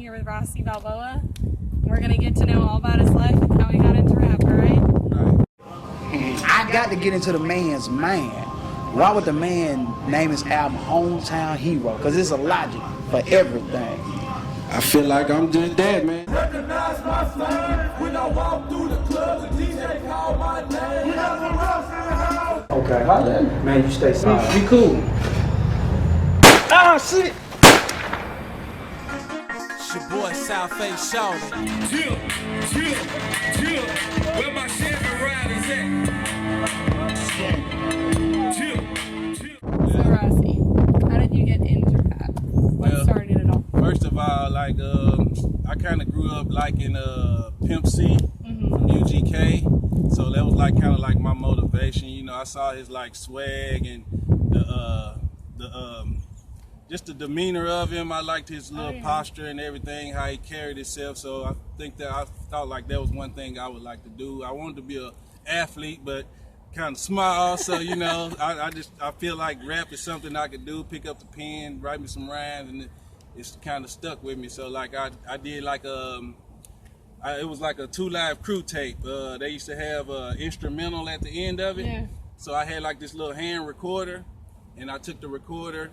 here with Rossi Balboa. We're going to get to know all about his life and how he got into rap, all right? I got to get into the man's man. Why would the man name his album Hometown Hero? Because it's a logic for everything. I feel like I'm just that, man. Recognize my fame when I walk through the club. The DJ call my name. We got the Rossi in the house. Okay, man, you stay silent. Be cool. Ah, shit! It's your boy Southface Shawty. Chill. Where my Chevy riders at? Chill. So, Rossi, how did you get into rap? What started it all? First of all, like, I kind of grew up liking Pimp C from UGK, so that was like kind of like my motivation. You know, I saw his like swag and just the demeanor of him. I liked his little posture and everything, how he carried himself. So I thought like that was one thing I would like to do. I wanted to be an athlete, but kind of small. So you know, I feel like rap is something I could do. Pick up the pen, write me some rhymes, and it's kind of stuck with me. So like I did like it was like a 2 Live Crew tape. They used to have an instrumental at the end of it. Yeah. So I had like this little hand recorder, and I took the recorder,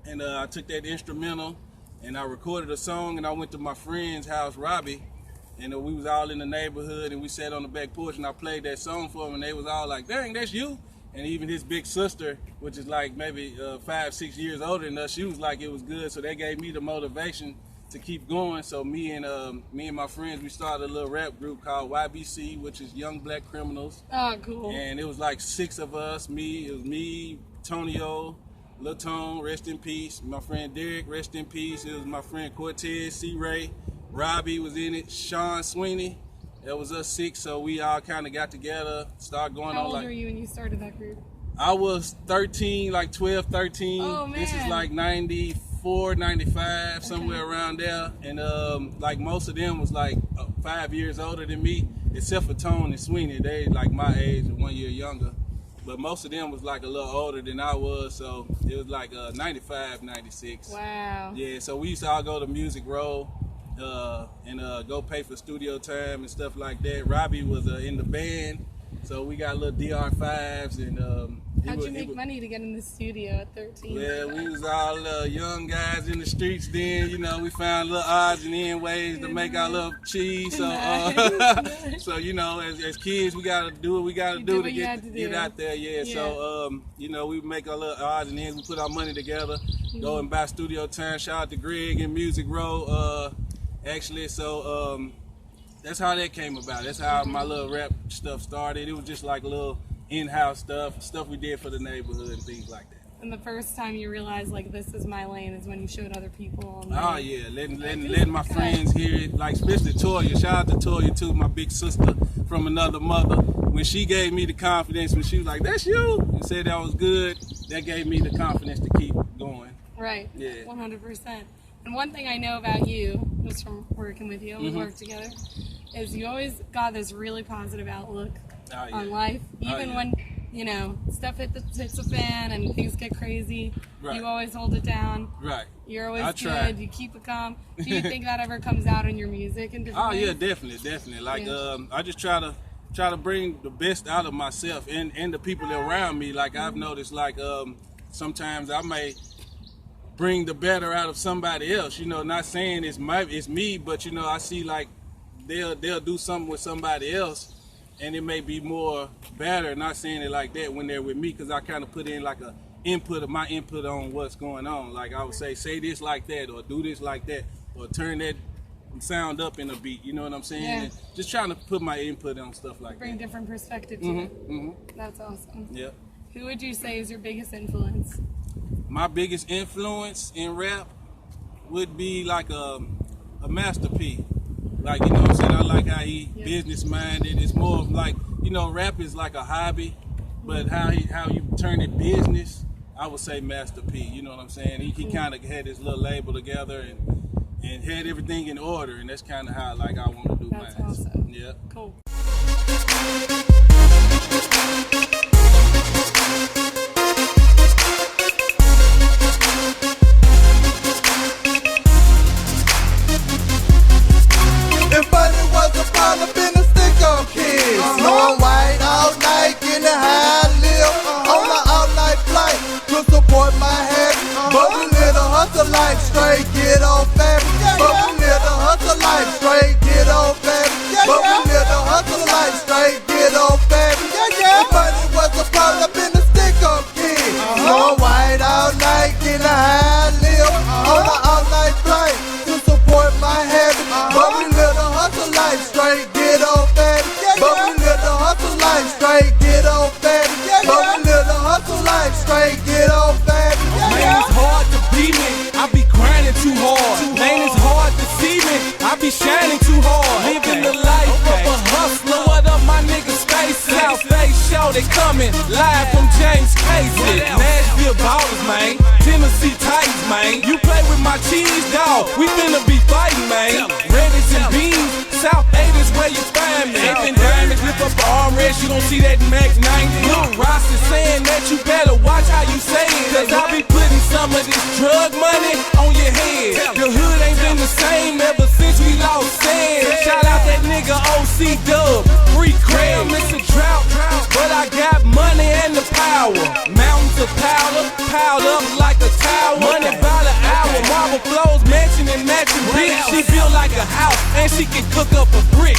and I took that instrumental, and I recorded a song, and I went to my friend's house, Robbie, and we was all in the neighborhood, and we sat on the back porch, and I played that song for them, and they was all like, "Dang, that's you!" And even his big sister, which is like maybe 5-6 years older than us, she was like, it was good. So they gave me the motivation to keep going. So me and my friends, we started a little rap group called YBC, which is Young Black Criminals. Oh, cool. And it was like 6 of us. It was me, Tonio, Lil Tone, rest in peace. My friend Derek, rest in peace. It was my friend Cortez, C-Ray, Robbie was in it, Sean Sweeney. That was us 6, so we all kind of got together, started going How on old like... were you when you started that group? I was 13, like 12, 13. Oh, man. This is like 94, 95, somewhere around there. And like most of them was like 5 years older than me, except for Tone and Sweeney. They like my age and 1 year younger. But most of them was like a little older than I was, so it was like 95, 96. Wow. Yeah, so we used to all go to Music Row and go pay for studio time and stuff like that. Robbie was in the band, so we got little DR5s and How'd you make money to get in the studio at 13? Well, we was all young guys in the streets then. You know, we found little odds and end ways to make our little cheese. So, so you know, as kids, we gotta do what we gotta do to get out there. Yeah. So, you know, we make our little odds and ends. We put our money together, go and buy studio time. Shout out to Greg and Music Row. Actually, so that's how that came about. That's how my little rap stuff started. It was just like a little in-house stuff we did for the neighborhood and things like that. And the first time you realized like this is my lane is when you showed other people. Oh yeah, letting my friends hear it, like especially Toya. Shout out to Toya too, my big sister from another mother. When she gave me the confidence, when she was like, "That's you," and said that was good, that gave me the confidence to keep going. Right. Yeah. 100%. And one thing I know about you, just from working with you, we work together, is you always got this really positive outlook on life. Even when, you know, stuff hits the fan and things get crazy, you always hold it down. Right. You're always good. You keep it calm. Do you think that ever comes out in your music and different ways? Yeah, definitely. Like I just try to bring the best out of myself and the people that are around me. Like I've noticed, like sometimes I may bring the better out of somebody else. You know, not saying it's me, but you know, I see like they'll do something with somebody else, and it may be more better. Not saying it like that when they're with me, because I kind of put in like a input of my input on what's going on. Like I would say this like that, or do this like that, or turn that sound up in a beat. You know what I'm saying? Yeah. And just trying to put my input on stuff like Bring that. different perspective to it. That's awesome. Yeah. Who would you say is your biggest influence? My biggest influence in rap would be like a Master P. Like, you know what I'm saying? I like how he business minded. It's more of like, you know, rap is like a hobby, but how you turn it business, I would say Master P. You know what I'm saying? He kind of had his little label together and had everything in order, and that's kind of how like I want to do mine. That's awesome. Yeah. Cool. straight, get on fast. But we live the hustle life straight, get on fast. But we live the hustle life straight, get on fast. The money was a problem in the stick-up kid. Blowing white all night, getting a high live on the all-night flight to support my habit. But we live the hustle life straight, get on fast. But we live the hustle life straight, get on fast. But we live the hustle life straight, get on fast. Man, it's hard to be me, I be grinding too hard. Man, it's hard to see me, I be shining too hard. Living the life of a hustler. What up, my niggas? Stay South Bay show, they coming live from James Casey. Nashville Ballers, man. Tennessee Titans, man. You play with my cheese, dog. We finna be fighting, man. Reddish and beans, South 8 is where you find me. If in diamonds, lift up the armrest, you gon' see that Max 90. Look, Rossi saying that you better watch how you say it, cause I be putting some of this drug money on your head. The hood ain't been the same ever since we lost Sam. Shout out that nigga OC Dub, free cred. It's a drought, but I got money and the power. Mountains of powder, piled up like a tower. Money by the hour, marble flows, mansion and matching bitch. She built like a house, and she can cook up a brick.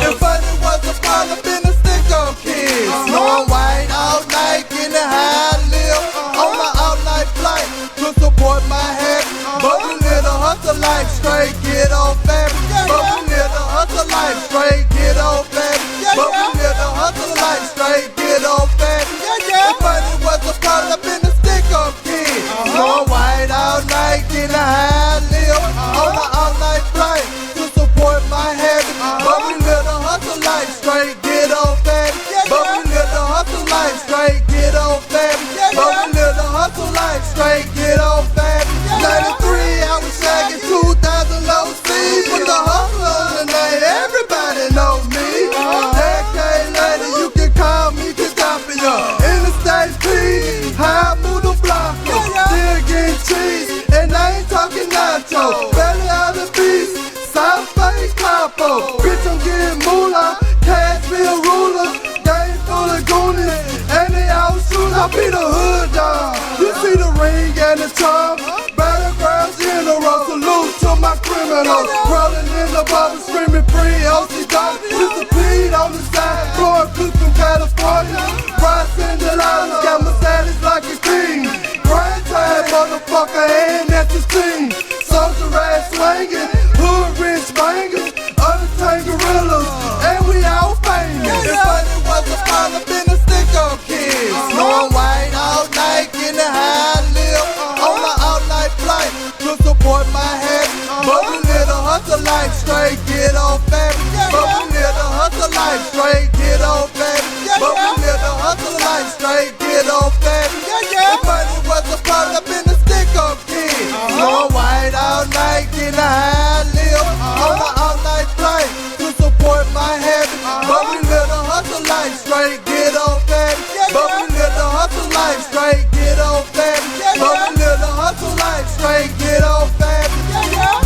If money was a problem in the stick-up kids. Blowing white all night, getting a high live on the all-night flight to support my habit. But we live the hustle life straight, get on fast. But we live the hustle life straight, get on fast. But we live the hustle life straight, get on fast. If money was a problem in the stick-up kids. Blowing white all night, getting a high live on the all-night flight to support my habit. But we live the hustle life straight, get on fast. But we live the hustle life straight, get on fast. But we live the hustle life straight, get on fast. 93, I was shagging 2,000 low C. Put the hustle on the name, everybody know me. Decade later, you can call me Gaddafi. Interstate P, high move the block. Still getting cheese, and I ain't talking nacho. Belly out the beast, South Bay Capo. Bitch, I'm getting moolah, cash be a ruler. Game full of goonies, and they all shoot. I be the hood dog. You see the ring and the charm. Battleground general, salute to my criminals. Rolling in the bubble, screaming free. OC dog, disappeared on the side. Blowing cooks from California. Rising the dollars, got my status like a king. Grind time, motherfucker, and that's the team. Soldier ass swinging, hood rich bangers, Undertaker gorillas, and we all famous. If money was a problem, been a stick-up kids. Blowing white all night, getting a high live on the all-night flight to support my habit. But we live the hustle life straight, get on fast. But we live the hustle life straight, get on fast. But we live the hustle life straight, get on fast. If money was a problem, been a stick-up kids. Blowing white all night, getting a high live on the all-night flight to support my habit. But we live the hustle life straight, get on fast. But we live the hustle life straight, get on fast. But we live the hustle life straight, get on fast.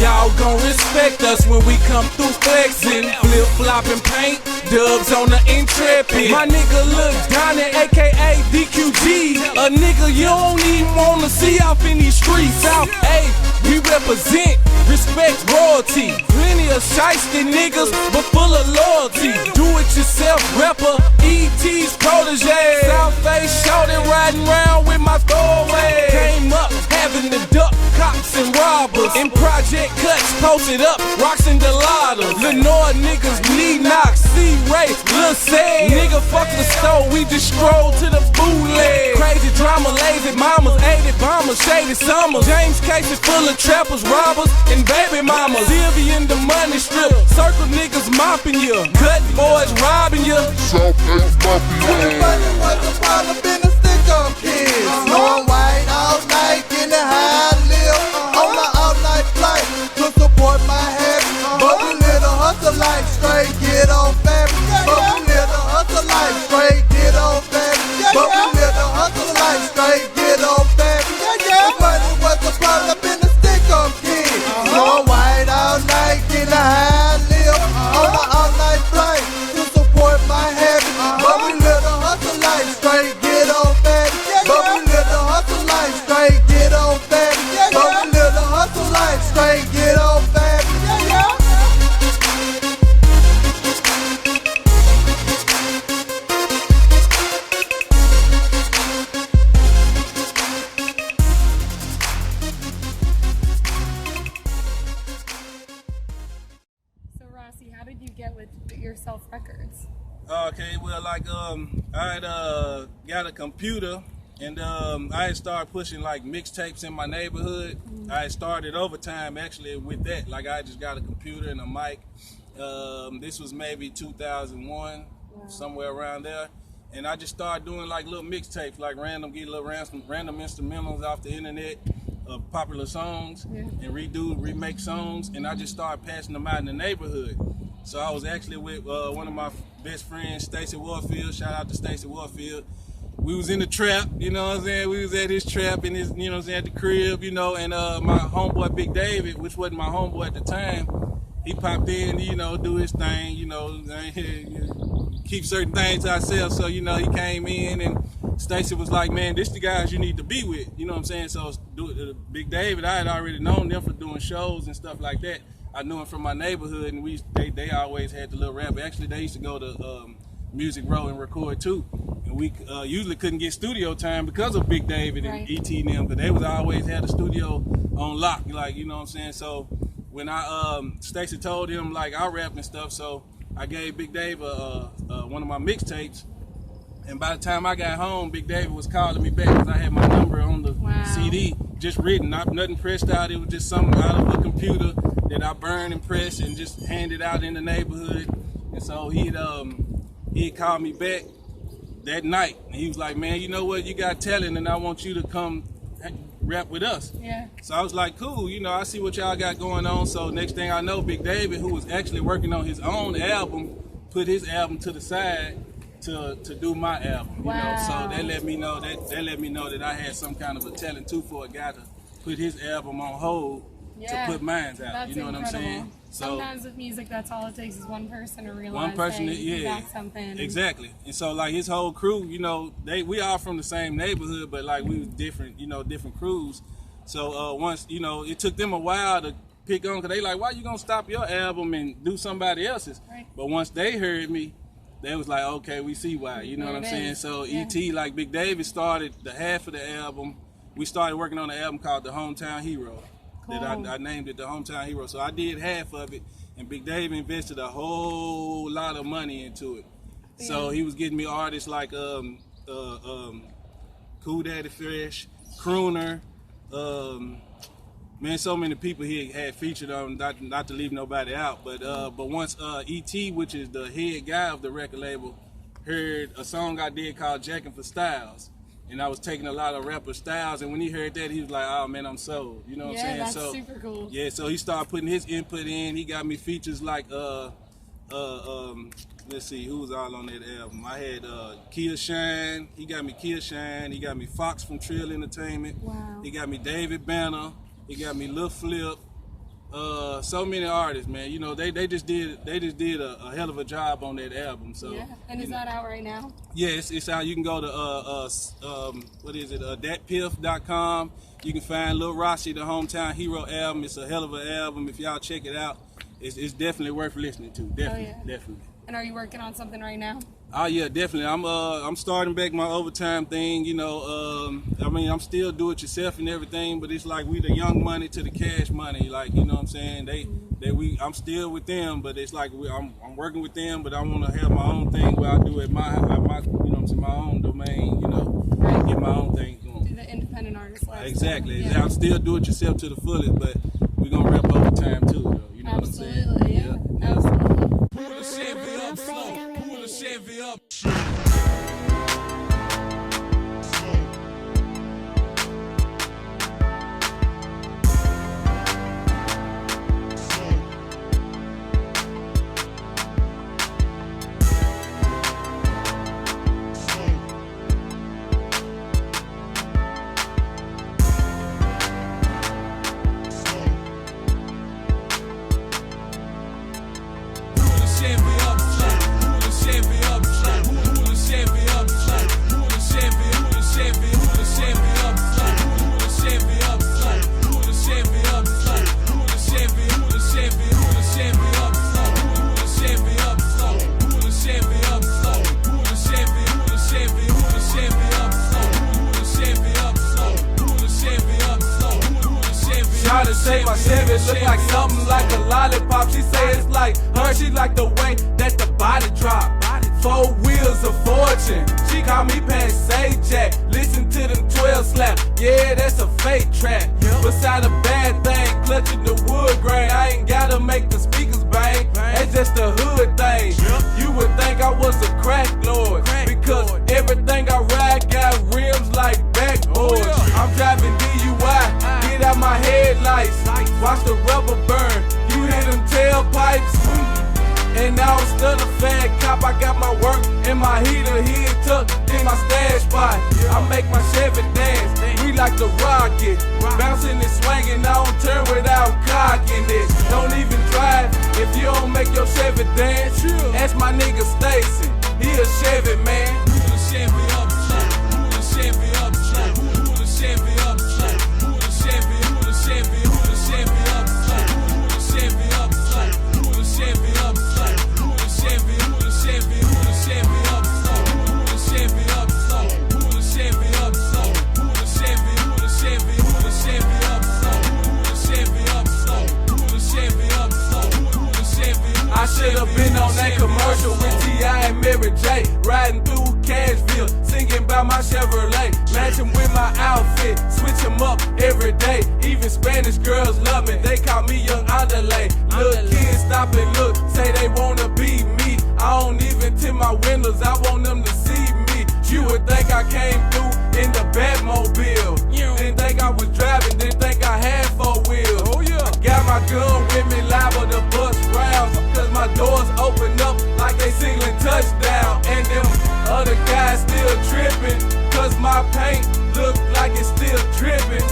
Y'all gon' respect us when we come through flexing. Flip-flopping paint, dubs on the Intrepid. My nigga Lil Donnie, aka DQG. A nigga you don't even wanna see off in these streets. South A, we represent, respect royalty. Plenty of shiesty niggas, but full of loyalty. Do-it-yourself rapper, E.T.'s protege. South Face shouting, riding round with my throwaway. Came up having to duck cops and robbers. In project cuts, posted up, rocks and Delata. Lenore niggas, knee knocks, C-Ray, Lil Say. Nigga fuck the store, we just stroll to the bootleg. Crazy drama, lazy mamas, 80 bombers, shady summers. James Casey full of trappers, robbers, and baby mamas. Sylvia in the money strip, circle niggas mopping you. Cut boys robbing you. South Bay Everybody was a problem, been a stick-up kids. Blowing white all night, getting a high live on the all-night flight to support my habit. But we live the hustle life straight, get on fast. But we live the hustle life straight, get on fast. But we live the hustle life straight, get on fast. Everybody was a problem, been a stick-up kids. Blowing white all night, getting a high live on the all-night flight to support my habit. But we live the hustle life straight, get on fast. But we live the hustle life straight, get on fast. But we live the hustle life did you get with your self records? Okay, well, like I had got a computer, and I had started pushing like mixtapes in my neighborhood. I had started overtime actually with that. Like I just got a computer and a mic. This was maybe 2001, somewhere around there. And I just started doing like little mixtapes, like random instrumentals off the internet of popular songs and remake songs. And I just started passing them out in the neighborhood. So I was actually with one of my best friends, Stacy Warfield. Shout out to Stacy Warfield. We was in the trap, you know what I'm saying? We was at his trap in his, you know what I'm saying, at the crib, you know, and my homeboy Big David, which wasn't my homeboy at the time, he popped in, you know, do his thing, you know, keep certain things to ourselves. So, you know, he came in and Stacy was like, man, this the guys you need to be with, you know what I'm saying? So Big David, I had already known them for doing shows and stuff like that. I knew him from my neighborhood, and they always had the little rap. Actually, they used to go to Music Row and record too. And we usually couldn't get studio time because of Big David and E.T. and them, but they was always had a studio on lock, like, you know what I'm saying? So when Stacy told him, like, I rap and stuff, so I gave Big Dave one of my mixtapes. And by the time I got home, Big David was calling me back because I had my number on the CD, just written, nothing pressed out. It was just something out of a computer that I burned and pressed and just handed out in the neighborhood. And so he had called me back that night. And he was like, man, you know what? You got talent, and I want you to come rap with us. Yeah. So I was like, cool, you know, I see what y'all got going on. So next thing I know, Big David, who was actually working on his own album, put his album to the side to do my album. You know, so that let me know that I had some kind of a talent too for a guy to put his album on hold to put mine out. That's you know incredible. What I'm saying? So sometimes with music, that's all it takes is one person to realize something. Exactly. And so like his whole crew, you know, we all from the same neighborhood, but like we was different, you know, different crews. So once, you know, it took them a while to pick on, because they like, why you gonna stop your album and do somebody else's? Right. But once they heard me, they was like, okay, we see why, you know what I'm saying? So E.T., like Big David started the half of the album. We started working on an album called The Hometown Hero. Cool. That I named it The Hometown Hero. So I did half of it, and Big Dave invested a whole lot of money into it. Yeah. So he was getting me artists like Cool Daddy Fresh, Crooner, man, so many people he had featured on, not to leave nobody out, but once E.T., which is the head guy of the record label, heard a song I did called Jackin' for Styles, and I was taking a lot of rapper styles, and when he heard that, he was like, oh man, I'm sold, you know what I'm saying? That's super cool. Yeah, so he started putting his input in. He got me features like, let's see, who was all on that album? I had Kia Shine, he got me Kia Shine, he got me Fox from Trill Entertainment, he got me David Banner, he got me Lil Flip, so many artists, man. You know, they just did a hell of a job on that album. So and is that out right now? Yeah, it's out. You can go to thatpiff.com. You can find Lil Rossi, the Hometown Hero album. It's a hell of an album. If y'all check it out, it's definitely worth listening to. Definitely. And are you working on something right now? Oh yeah, definitely. I'm starting back my overtime thing. You know, I mean, I'm still do it yourself and everything, but it's like we the young money to the cash money. Like, you know what I'm saying? I'm still with them, but it's like I'm working with them, but I want to have my own thing where I do it my you know what I'm saying, my own domain. You know, get my own thing going. Do the independent artist life. Exactly. Yeah. I'm still do it yourself to the fullest, but we're gonna rap overtime too, though. You know what I'm saying? Absolutely. Yeah. Absolutely. Pull the Chevy up slow. Pull the Chevy up. pop. She say it's like her, she like the way that the body drop. 4 wheels of fortune, she call me Say Jack. Listen to them 12 slap, yeah, that's a fake track. Beside a bad thing, clutching the wood grain. I ain't gotta make the speakers bang, that's just a hood thing. You would think I was a crack lord, because everything I ride got rims like backboards. I'm driving DUI, get out my headlights, watch the rubber burn, you hear them tailpipes. And now I'm still a fat cop, I got my work and my heater here tucked in my stash spot. I make my Chevy dance, we like to rock it. Bouncing and swinging, I don't turn without cocking it. Don't even drive if you don't make your Chevy dance. Ask my nigga Stacy, he a Chevy man. Who the Chevy up, who the Chevy up, who the Chevy up, who the Chevy, who the Chevy, who the Chevy up, who the Chevy up, who the Chevy up. I should've been on that commercial with T.I. and Mary J. Riding through Cashville, singing about my Chevrolet. Matching with my outfit, switch them up every day. Even Spanish girls love me, they call me Young Andale. Little kids stop and look, say they wanna be me. I don't even tint my windows, I want them to see me. You would think I came through in the Batmobile. Didn't think I was driving, didn't think I had 4 wheels. Oh yeah. Got my gun with me, liable to bust rounds, cause my doors open up like they signaling touchdown. And them other guys still tripping, cause my paint look like it's still dripping.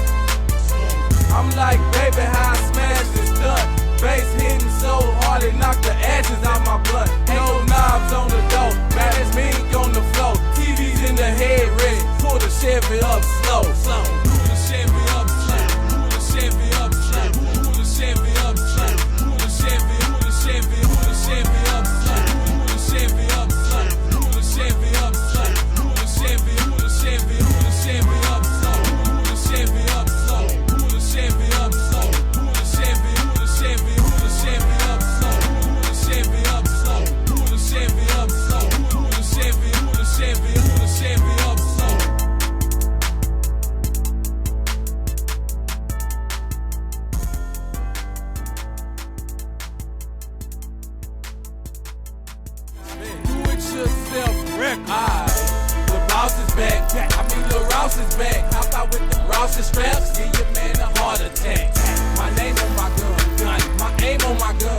I'm like, baby, how I smash this stunt. Bass hitting so hard it knocked the ashes out my blunt. No knobs on the door, baddest mink on the floor. TV's in the head ready, pull the Chevy up slow. Pull the Chevy up slow, pull the Chevy up slow, pull the Chevy up slow, pull the Chevy, pull the Chevy, pull the Chevy up slow, pull the Chevy up slow, pull the Chevy up slow, pull the Chevy, pull the Chevy, pull the Chevy up slow, pull the Chevy up slow, pull the Chevy up slow, pull the Chevy, pull the Chevy, pull the Chevy up slow, pull the Chevy up slow, pull the Chevy up slow, pull the Chevy, pull the Chevy, pull the Chevy up slow. Do it yourself, record. The boss is back. The Ross is back. Hop out with the Rossi straps. Give your man a heart attack. My name on my gun. My aim on my gun.